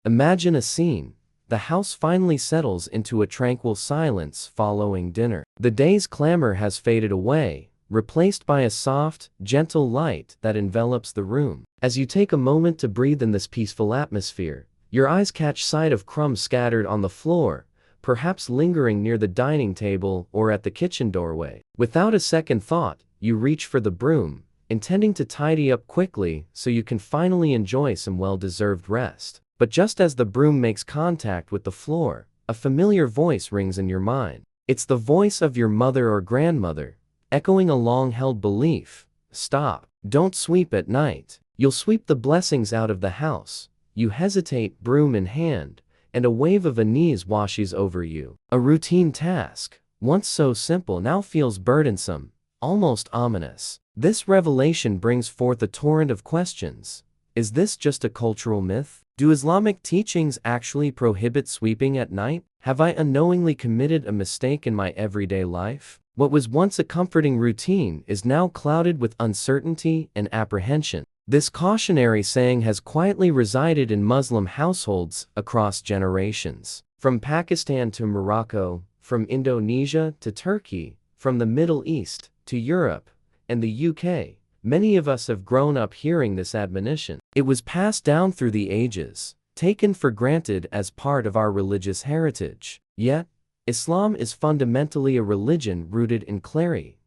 Imagine a scene. The house finally settles into a tranquil silence following dinner. The day's clamor has faded away, replaced by a soft, gentle light that envelops the room. As you take a moment to breathe in this peaceful atmosphere, your eyes catch sight of crumbs scattered on the floor, perhaps lingering near the dining table or at the kitchen doorway. Without a second thought, you reach for the broom, intending to tidy up quickly so you can finally enjoy some well-deserved rest. But just as the broom makes contact with the floor, a familiar voice rings in your mind. It's the voice of your mother or grandmother, echoing a long-held belief. Stop. Don't sweep at night. You'll sweep the blessings out of the house. You hesitate, broom in hand, and a wave of unease washes over you. A routine task, once so simple, now feels burdensome, almost ominous. This revelation brings forth a torrent of questions. Is this just a cultural myth? Do Islamic teachings actually prohibit sweeping at night? Have I unknowingly committed a mistake in my everyday life? What was once a comforting routine is now clouded with uncertainty and apprehension. This cautionary saying has quietly resided in Muslim households across generations. From Pakistan to Morocco, from Indonesia to Turkey, from the Middle East to Europe and the UK, many of us have grown up hearing this admonition. It was passed down through the ages, taken for granted as part of our religious heritage. Yet, Islam is fundamentally a religion rooted in clarity,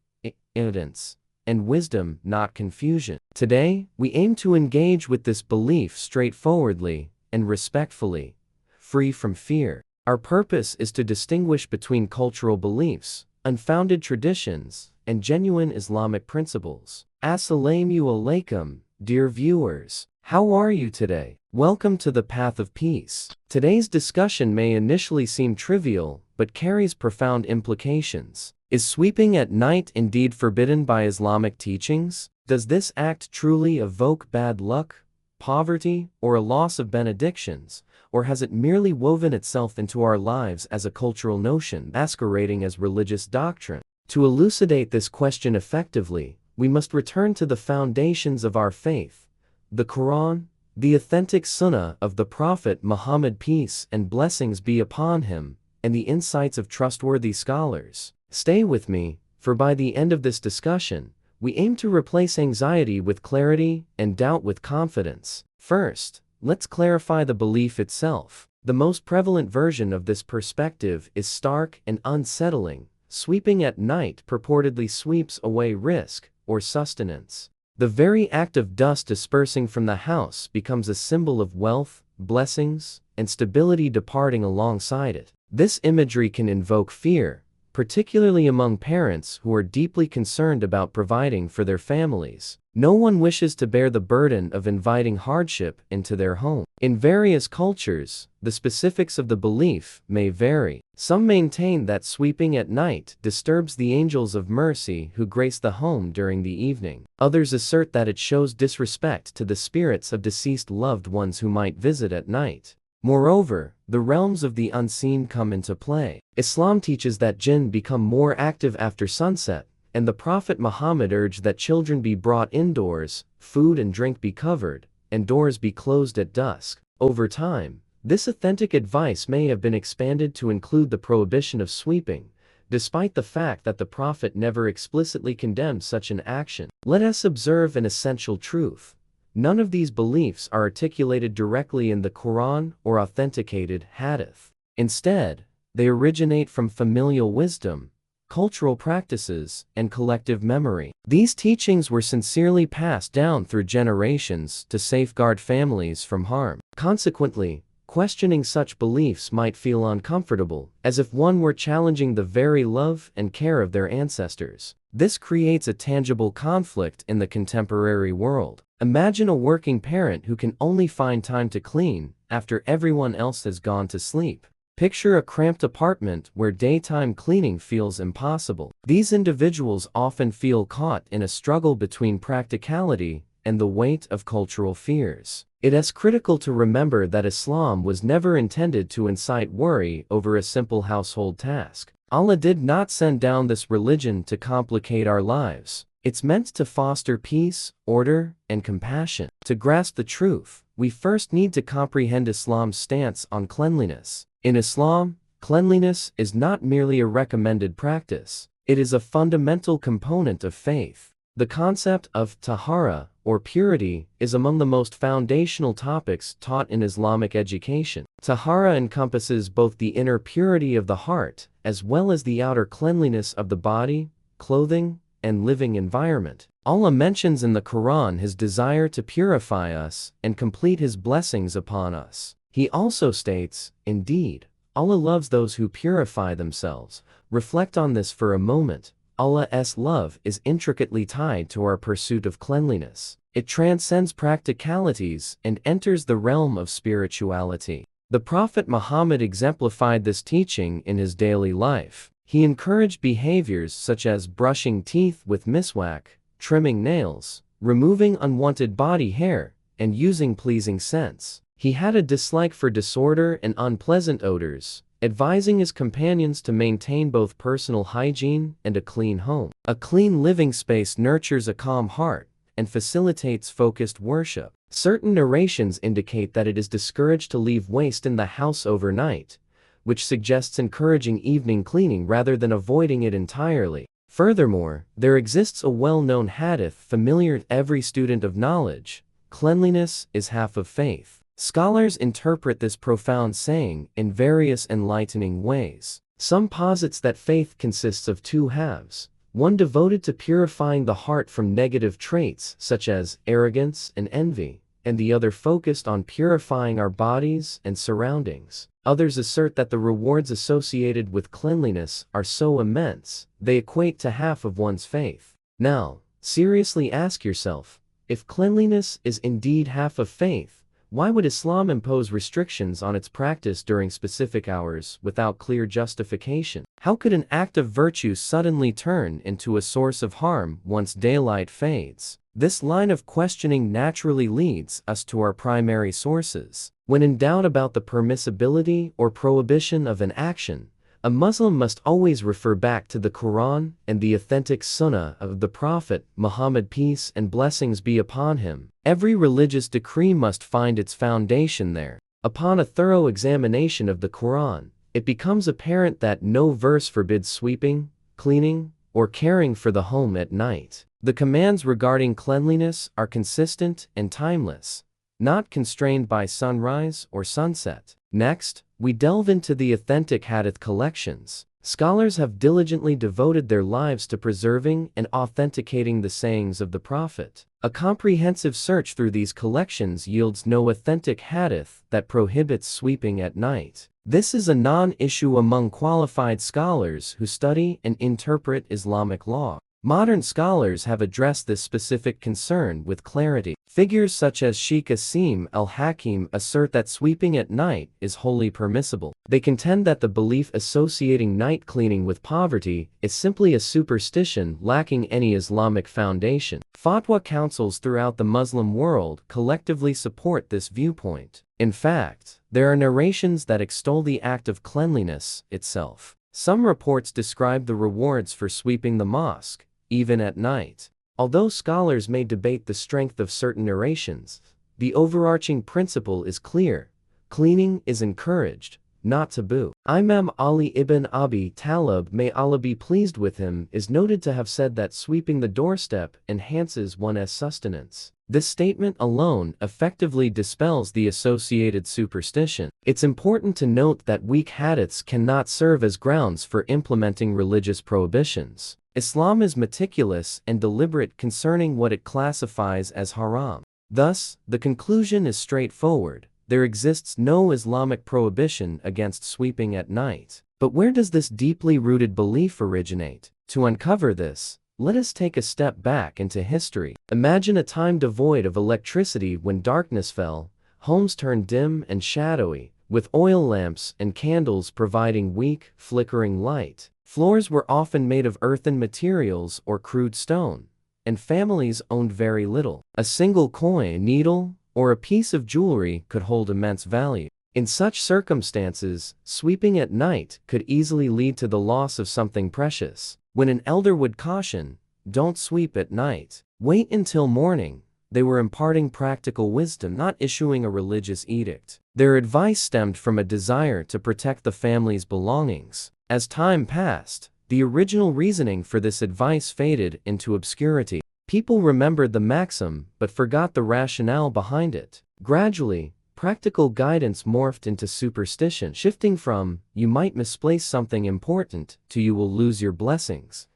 evidence, and wisdom, not confusion. Today, we aim to engage with this belief straightforwardly and respectfully, free from fear. Our purpose is to distinguish between cultural beliefs, unfounded traditions, and genuine Islamic principles. Assalamu alaikum, dear viewers. How are you today? Welcome to the Path of Peace. Today's discussion may initially seem trivial, but carries profound implications. Is sweeping at night indeed forbidden by Islamic teachings? Does this act truly evoke bad luck, poverty, or a loss of benedictions? Or has it merely woven itself into our lives as a cultural notion masquerading as religious doctrine? To elucidate this question effectively, we must return to the foundations of our faith, the Quran, the authentic Sunnah of the Prophet Muhammad, peace and blessings be upon him, and the insights of trustworthy scholars. Stay with me, for by the end of this discussion, we aim to replace anxiety with clarity and doubt with confidence. First, let's clarify the belief itself. The most prevalent version of this perspective is stark and unsettling. Sweeping at night purportedly sweeps away risk or sustenance. The very act of dust dispersing from the house becomes a symbol of wealth, blessings, and stability departing alongside it. This imagery can invoke fear, particularly among parents who are deeply concerned about providing for their families. No one wishes to bear the burden of inviting hardship into their home. In various cultures, the specifics of the belief may vary. Some maintain that sweeping at night disturbs the angels of mercy who grace the home during the evening. Others assert that it shows disrespect to the spirits of deceased loved ones who might visit at night. Moreover, the realms of the unseen come into play. Islam teaches that jinn become more active after sunset, and the Prophet Muhammad urged that children be brought indoors, food and drink be covered, and doors be closed at dusk. Over time, this authentic advice may have been expanded to include the prohibition of sweeping, despite the fact that the Prophet never explicitly condemned such an action. Let us observe an essential truth. None of these beliefs are articulated directly in the Quran or authenticated hadith. Instead, they originate from familial wisdom, cultural practices, and collective memory. These teachings were sincerely passed down through generations to safeguard families from harm. Consequently, questioning such beliefs might feel uncomfortable, as if one were challenging the very love and care of their ancestors. This creates a tangible conflict in the contemporary world. Imagine a working parent who can only find time to clean after everyone else has gone to sleep. Picture a cramped apartment where daytime cleaning feels impossible. These individuals often feel caught in a struggle between practicality and the weight of cultural fears. It is critical to remember that Islam was never intended to incite worry over a simple household task. Allah did not send down this religion to complicate our lives, It's meant to foster peace, order, and compassion. To grasp the truth, we first need to comprehend Islam's stance on cleanliness. In Islam, cleanliness is not merely a recommended practice. It is a fundamental component of faith. The concept of tahara, or purity, is among the most foundational topics taught in Islamic education. Tahara encompasses both the inner purity of the heart, as well as the outer cleanliness of the body, clothing, and living environment. Allah mentions in the Quran His desire to purify us and complete His blessings upon us. He also states, "Indeed, Allah loves those who purify themselves." Reflect on this for a moment. Allah's love is intricately tied to our pursuit of cleanliness. It transcends practicalities and enters the realm of spirituality. The Prophet Muhammad exemplified this teaching in his daily life. He encouraged behaviors such as brushing teeth with miswak, trimming nails, removing unwanted body hair, and using pleasing scents. He had a dislike for disorder and unpleasant odors, advising his companions to maintain both personal hygiene and a clean home. A clean living space nurtures a calm heart and facilitates focused worship. Certain narrations indicate that it is discouraged to leave waste in the house overnight, which suggests encouraging evening cleaning rather than avoiding it entirely. Furthermore, there exists a well-known hadith familiar to every student of knowledge: cleanliness is half of faith. Scholars interpret this profound saying in various enlightening ways. Some posits that faith consists of two halves, one devoted to purifying the heart from negative traits such as arrogance and envy, and the other focused on purifying our bodies and surroundings. Others assert that the rewards associated with cleanliness are so immense, they equate to half of one's faith. Now, seriously ask yourself, if cleanliness is indeed half of faith, why would Islam impose restrictions on its practice during specific hours without clear justification? How could an act of virtue suddenly turn into a source of harm once daylight fades? This line of questioning naturally leads us to our primary sources. When in doubt about the permissibility or prohibition of an action, a Muslim must always refer back to the Quran and the authentic Sunnah of the Prophet Muhammad, peace and blessings be upon him. Every religious decree must find its foundation there. Upon a thorough examination of the Quran, it becomes apparent that no verse forbids sweeping, cleaning, or caring for the home at night. The commands regarding cleanliness are consistent and timeless, not constrained by sunrise or sunset. Next, we delve into the authentic hadith collections. Scholars have diligently devoted their lives to preserving and authenticating the sayings of the Prophet. A comprehensive search through these collections yields no authentic hadith that prohibits sweeping at night. This is a non-issue among qualified scholars who study and interpret Islamic law. Modern scholars have addressed this specific concern with clarity. Figures such as Sheikh Asim al-Hakim assert that sweeping at night is wholly permissible. They contend that the belief associating night cleaning with poverty is simply a superstition lacking any Islamic foundation. Fatwa councils throughout the Muslim world collectively support this viewpoint. In fact, there are narrations that extol the act of cleanliness itself. Some reports describe the rewards for sweeping the mosque, even at night. Although scholars may debate the strength of certain narrations, the overarching principle is clear: cleaning is encouraged, not taboo. Imam Ali ibn Abi Talib, may Allah be pleased with him, is noted to have said that sweeping the doorstep enhances one's sustenance. This statement alone effectively dispels the associated superstition. It's important to note that weak hadiths cannot serve as grounds for implementing religious prohibitions. Islam is meticulous and deliberate concerning what it classifies as haram. Thus, the conclusion is straightforward: there exists no Islamic prohibition against sweeping at night. But where does this deeply rooted belief originate? To uncover this, let us take a step back into history. Imagine a time devoid of electricity when darkness fell, homes turned dim and shadowy, with oil lamps and candles providing weak, flickering light. Floors were often made of earthen materials or crude stone, and families owned very little. A single coin, needle, or a piece of jewelry could hold immense value. In such circumstances, sweeping at night could easily lead to the loss of something precious. When an elder would caution, don't sweep at night. Wait until morning. They were imparting practical wisdom, not issuing a religious edict. Their advice stemmed from a desire to protect the family's belongings. As time passed, the original reasoning for this advice faded into obscurity. People remembered the maxim but forgot the rationale behind it. Gradually, practical guidance morphed into superstition, shifting from, "you might misplace something important," to "you will lose your blessings."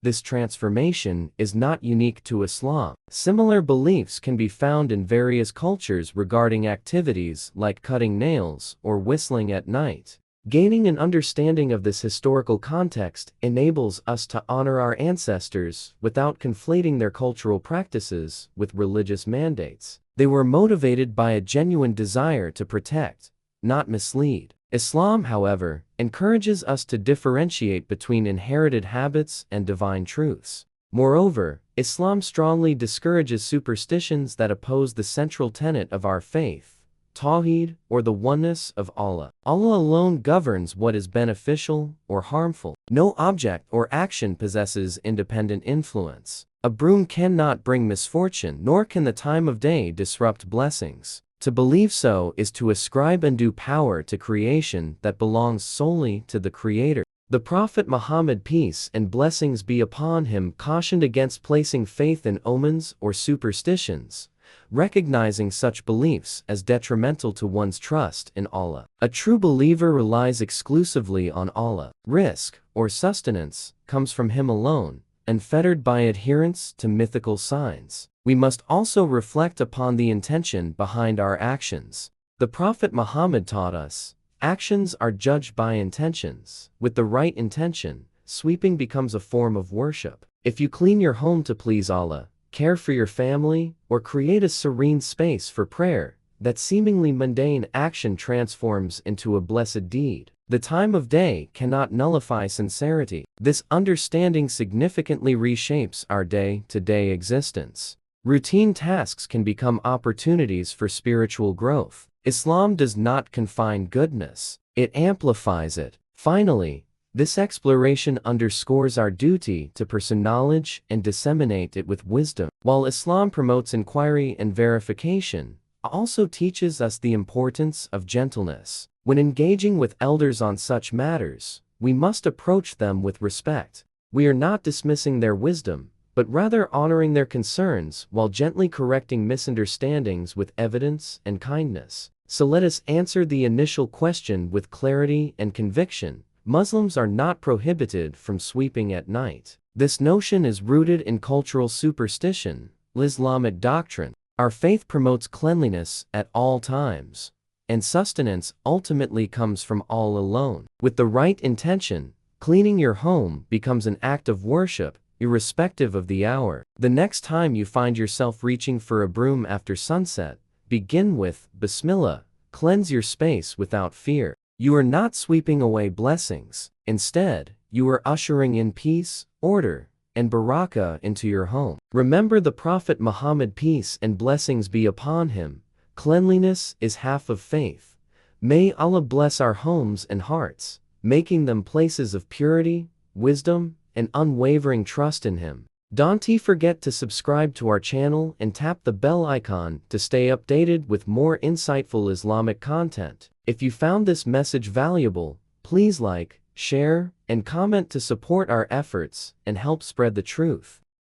This transformation is not unique to Islam. Similar beliefs can be found in various cultures regarding activities like cutting nails or whistling at night. Gaining an understanding of this historical context enables us to honor our ancestors without conflating their cultural practices with religious mandates. They were motivated by a genuine desire to protect, not mislead. Islam, however, encourages us to differentiate between inherited habits and divine truths. Moreover, Islam strongly discourages superstitions that oppose the central tenet of our faith, Tawheed, or the oneness of Allah. Allah alone governs what is beneficial or harmful. No object or action possesses independent influence. A broom cannot bring misfortune, nor can the time of day disrupt blessings. To believe so is to ascribe undue power to creation that belongs solely to the Creator. The Prophet Muhammad, peace and blessings be upon him, cautioned against placing faith in omens or superstitions, recognizing such beliefs as detrimental to one's trust in Allah. A true believer relies exclusively on Allah. Risk, or sustenance, comes from Him alone, unfettered by adherence to mythical signs. We must also reflect upon the intention behind our actions. The Prophet Muhammad taught us, actions are judged by intentions. With the right intention, sweeping becomes a form of worship. If you clean your home to please Allah, care for your family, or create a serene space for prayer, that seemingly mundane action transforms into a blessed deed. The time of day cannot nullify sincerity. This understanding significantly reshapes our day-to-day existence. Routine tasks can become opportunities for spiritual growth. Islam does not confine goodness, it amplifies it. Finally, this exploration underscores our duty to pursue knowledge and disseminate it with wisdom. While Islam promotes inquiry and verification, it also teaches us the importance of gentleness. When engaging with elders on such matters, we must approach them with respect. We are not dismissing their wisdom, but rather honoring their concerns while gently correcting misunderstandings with evidence and kindness. So let us answer the initial question with clarity and conviction. Muslims are not prohibited from sweeping at night. This notion is rooted in cultural superstition, Islamic doctrine. Our faith promotes cleanliness at all times, and sustenance ultimately comes from Allah alone. With the right intention, cleaning your home becomes an act of worship, irrespective of the hour. The next time you find yourself reaching for a broom after sunset, begin with Bismillah. Cleanse your space without fear. You are not sweeping away blessings. Instead, you are ushering in peace, order, and barakah into your home. Remember the Prophet Muhammad, peace and blessings be upon him. Cleanliness is half of faith. May Allah bless our homes and hearts, making them places of purity, wisdom, and unwavering trust in Him. Don't forget to subscribe to our channel and tap the bell icon to stay updated with more insightful Islamic content. If you found this message valuable, please like, share, and comment to support our efforts and help spread the truth.